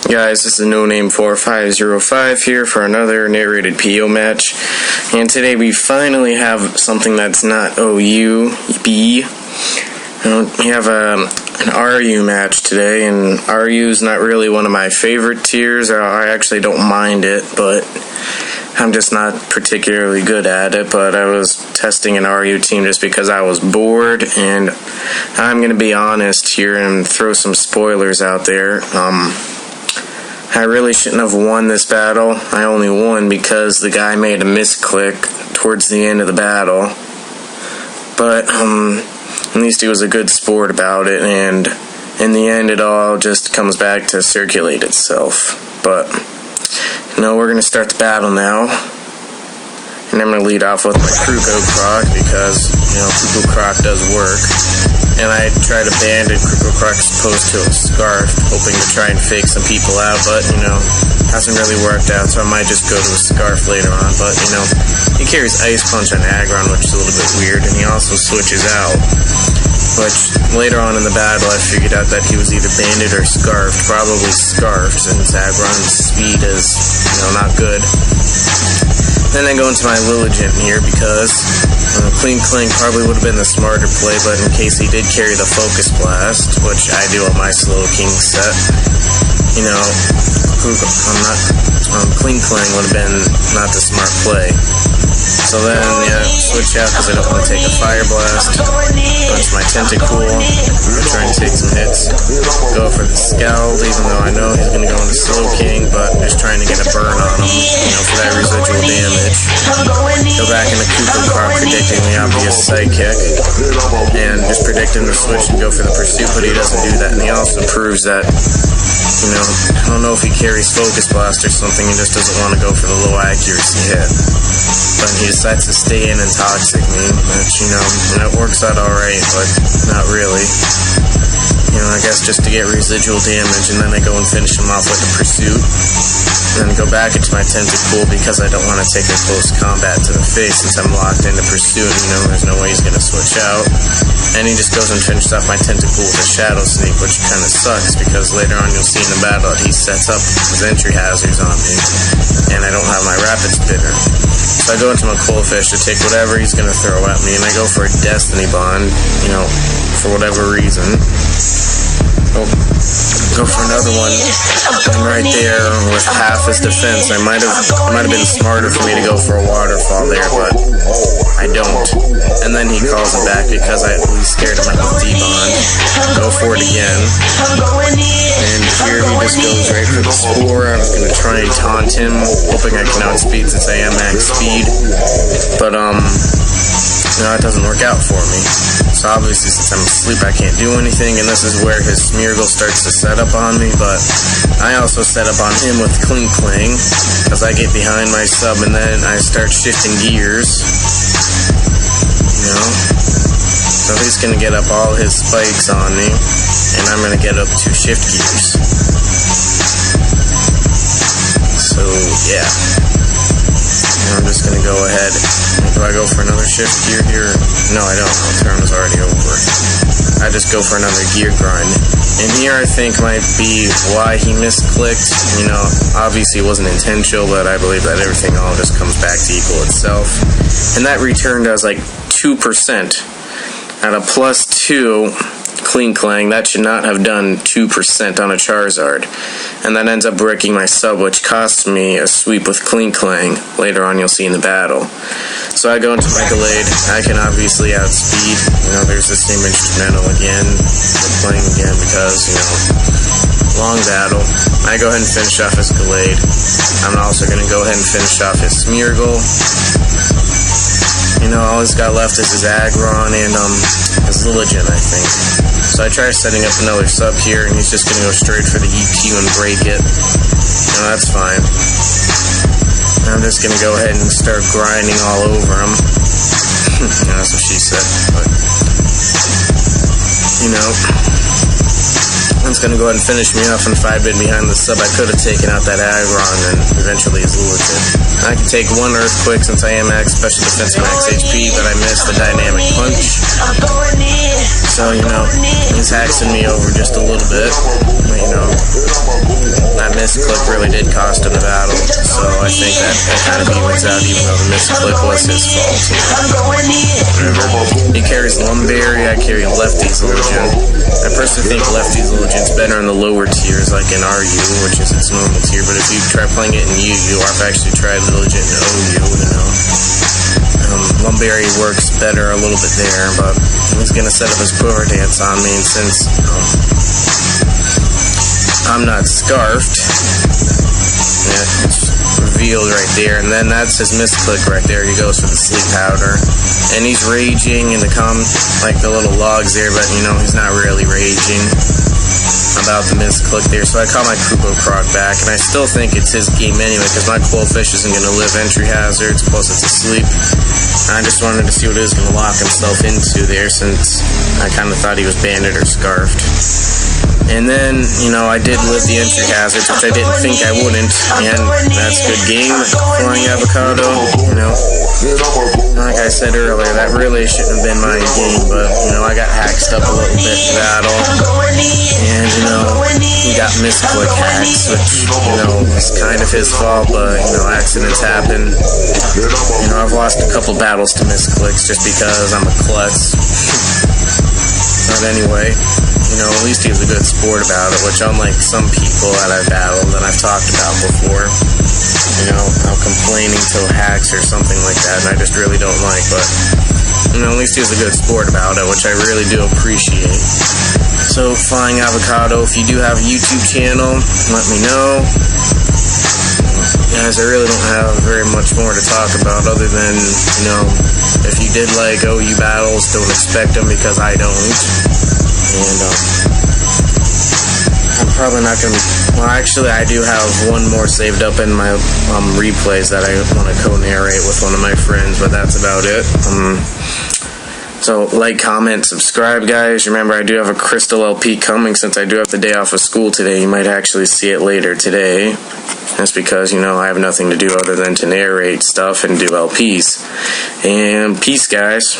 Guys, this is noname-4505 here for another narrated PO match, and today we finally have something that's not OU, B. We have an RU match today, and RU is not really one of my favorite tiers. I actually don't mind it, but I'm just not particularly good at it. But I was testing an RU team just because I was bored, and I'm going to be honest here and throw some spoilers out there. I really shouldn't have won this battle. I only won because the guy made a misclick towards the end of the battle. But at least he was a good sport about it, and in the end it all just comes back to circulate itself. But, we're going to start the battle now. And I'm going to lead off with my Kruko Croc because, Kruko Croc does work. And I tried to bandit Kruko Croc as opposed to a scarf, hoping to try and fake some people out, but, hasn't really worked out, so I might just go to a scarf later on. But, he carries Ice Punch on Aggron, which is a little bit weird, and he also switches out, which later on in the battle I figured out that he was either bandit or scarfed, probably scarfed, since Aggron's speed is, not good. Then I go into my Lilligant here because Clean Clang probably would have been the smarter play, but in case he did carry the Focus Blast, which I do on my Slow King set, Clean Clang would have been not the smart play. So then, switch out because I don't want to take a Fire Blast. Punch my Tentacool, try and take some hits. Go for the Scald, even though I know he's going to go into Slow King, but just trying to get a burn on him, for that residual damage. Go back into Kruko Croc, predicting the obvious Psychic, and just predicting the switch and go for the Pursuit, but he doesn't do that, and he also proves that, I don't know if he carries Focus Blast or something, he just doesn't want to go for the low accuracy hit. But he decides to stay in and Toxic me, which, it works out alright, but not really. I guess just to get residual damage, and then I go and finish him off with a Pursuit. And then go back into my Tentacool because I don't want to take a close combat to the face since I'm locked into Pursuit, and there's no way he's going to switch out. And he just goes and finishes off my Tentacool with a Shadow Sneak, which kind of sucks because later on you'll see in the battle that he sets up his entry hazards on me, and I don't have my Rapid Spitter. So I go into my Coalfish to take whatever he's going to throw at me, and I go for a Destiny Bond, for whatever reason. Go for another one, and right there with half his defense, it might have been smarter for me to go for a Waterfall there, but I don't. And then he calls him back because I at least scared him out with D-Bond. Go for it again, and here he just goes right for the Spore. I was going to try and taunt him, hoping I can outspeed since I am max speed, but it doesn't work out for me. So obviously since I'm asleep I can't do anything, and this is where his Smeargle starts to set up on me, but I also set up on him with Cling Clang because I get behind my sub and then I start shifting gears, so he's going to get up all his spikes on me, and I'm going to get up 2 shift gears. So yeah, I'm just going to go ahead. Do I go for another shift gear here? No, I don't. The turn is already over. I just go for another gear grind. And here I think might be why he misclicked. Obviously it wasn't intentional, but I believe that everything all just comes back to equal itself. And that return does like 2%. At a +2 Clean Clang, that should not have done 2% on a Charizard. And that ends up breaking my sub, which costs me a sweep with Clean Clang. Later on you'll see in the battle. So I go into my Gallade. I can obviously outspeed. There's the same instrumental again. We're playing again because, long battle. I go ahead and finish off his Gallade. I'm also going to go ahead and finish off his Smeargle. All he's got left is his Aggron and his Lilligant, I think. So I try setting up another sub here, and he's just going to go straight for the EQ and break it. That's fine. I'm just going to go ahead and start grinding all over him. That's what she said, but, it's going to go ahead and finish me off in 5-bit behind the sub. I could have taken out that Aggron and eventually his Lilligant. I can take 1 Earthquake since I am max special defense max HP, but I missed the Dynamic Punch. So, he's hacking me over just a little bit. But, I missed misclick really did cost him the battle, so I think that kind of evens out, even though the misclick was his fault. He carries Lumberry, I carry Lefty's Illusion. I personally think Lefty's Illusion's better in the lower tiers, like in RU, which is its normal tier, but if you try playing it in UU, or I've actually tried Illusion in OU, Lumberry works better a little bit there, but he's going to set up his Quiver Dance on me, and since I'm not scarfed, it's revealed right there, and then that's his misclick right there. He goes for the Sleep Powder, and he's raging in the like the little logs there, but he's not really raging about the misclick there, so I call my Krupo Croc back, and I still think it's his game anyway, because my Quillfish isn't going to live entry hazards, plus it's asleep. I just wanted to see what he was going to lock himself into there, since I kind of thought he was banded or scarfed. And then, I did live the entry hazards, which I didn't think I wouldn't, and that's good game. Flying Avocado, like I said earlier, that really shouldn't have been my game, but, I got hacked up a little bit in battle, and, he got misclick hacks, which, was kind of his fault, but, accidents happen. I've lost a couple battles to misclicks just because I'm a klutz. But anyway, at least he was a good sport about it, which unlike some people that I've battled and I've talked about before, I'm complaining till hacks or something like that, and I just really don't like, but, at least he was a good sport about it, which I really do appreciate. So, Flying Avocado, if you do have a YouTube channel, let me know. Guys, I really don't have very much more to talk about other than, if you did like OU battles, don't expect them because I don't. And, I'm probably not going to... Well, actually, I do have one more saved up in my replays that I want to co-narrate with one of my friends, but that's about it. So, like, comment, subscribe, guys. Remember, I do have a Crystal LP coming since I do have the day off of school today. You might actually see it later today. That's because, I have nothing to do other than to narrate stuff and do LPs. And peace, guys.